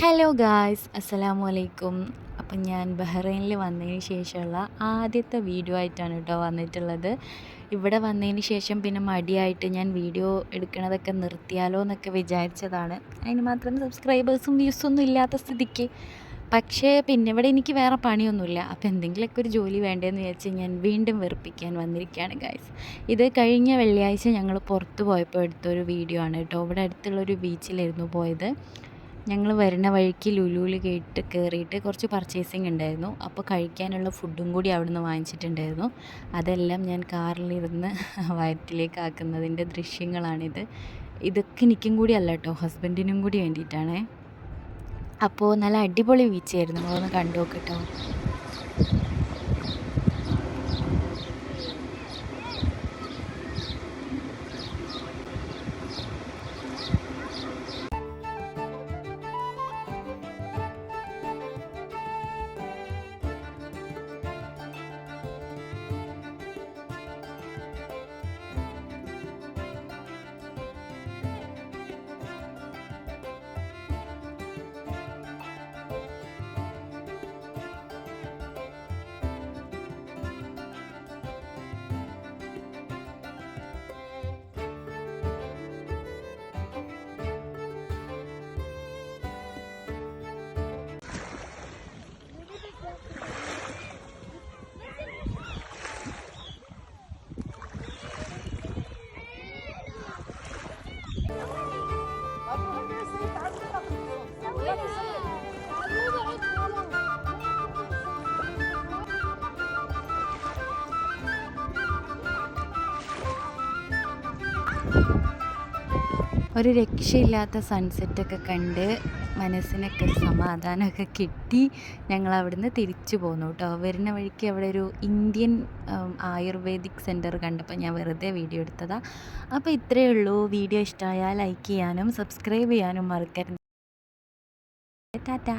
Hello guys, അസ്സലാമു അലൈക്കും. അപ്പം ഞാൻ ബഹ്റൈനിൽ വന്നതിന് ശേഷമുള്ള ആദ്യത്തെ വീഡിയോ ആയിട്ടാണ് കേട്ടോ വന്നിട്ടുള്ളത്. ഇവിടെ വന്നതിന് ശേഷം പിന്നെ മടിയായിട്ട് ഞാൻ വീഡിയോ എടുക്കണതൊക്കെ നിർത്തിയാലോ എന്നൊക്കെ വിചാരിച്ചതാണ്. അതിന് മാത്രം സബ്സ്ക്രൈബേഴ്സും വ്യൂസൊന്നും ഇല്ലാത്ത സ്ഥിതിക്ക്. പക്ഷേ പിന്നെ ഇവിടെ എനിക്ക് വേറെ പണിയൊന്നുമില്ല. അപ്പോൾ എന്തെങ്കിലുമൊക്കെ ഒരു ജോലി വേണ്ടതെന്ന് വിചാരിച്ച് ഞാൻ വീണ്ടും വെറുപ്പിക്കാൻ വന്നിരിക്കുകയാണ് ഗായ്സ്. ഇത് കഴിഞ്ഞ വെള്ളിയാഴ്ച ഞങ്ങൾ പുറത്ത് പോയപ്പോൾ എടുത്തൊരു വീഡിയോ ആണ് കേട്ടോ. ഇവിടെ അടുത്തുള്ളൊരു ബീച്ചിലായിരുന്നു പോയത്. ഞങ്ങൾ വരുന്ന വഴിക്ക് ലുലുവിൽ കയറിയിട്ട് കുറച്ച് പർച്ചേസിങ് ഉണ്ടായിരുന്നു. അപ്പോൾ കഴിക്കാനുള്ള ഫുഡും കൂടി അവിടുന്ന് വാങ്ങിച്ചിട്ടുണ്ടായിരുന്നു. അതെല്ലാം ഞാൻ കാറിലിരുന്ന് വയറ്റിലേക്ക് ആക്കുന്നതിൻ്റെ ദൃശ്യങ്ങളാണിത്. ഇതൊക്കെ എനിക്കും കൂടി അല്ല കേട്ടോ, ഹസ്ബൻഡിനും കൂടി വേണ്ടിയിട്ടാണേ. അപ്പോൾ നല്ല അടിപൊളി ബീച്ചായിരുന്നു, നിങ്ങളൊന്ന് കണ്ടു നോക്ക് കേട്ടോ. ഒരു രക്ഷയില്ലാത്ത സൺസെറ്റൊക്കെ കണ്ട് മനസ്സിനൊക്കെ ഒരു സമാധാനമൊക്കെ കിട്ടി ഞങ്ങൾ അവിടുന്ന് തിരിച്ചു പോന്നു കേട്ടോ. വരുന്ന വഴിക്ക് അവിടെ ഒരു ഇന്ത്യൻ ആയുർവേദിക് സെൻറ്റർ കണ്ടപ്പോൾ ഞാൻ വെറുതെ വീഡിയോ എടുത്തതാണ്. അപ്പോൾ ഇത്രയേ ഉള്ളൂ. വീഡിയോ ഇഷ്ടമായാൽ ലൈക്ക് ചെയ്യാനും സബ്സ്ക്രൈബ് ചെയ്യാനും മറക്കരുത്. ടാറ്റാ.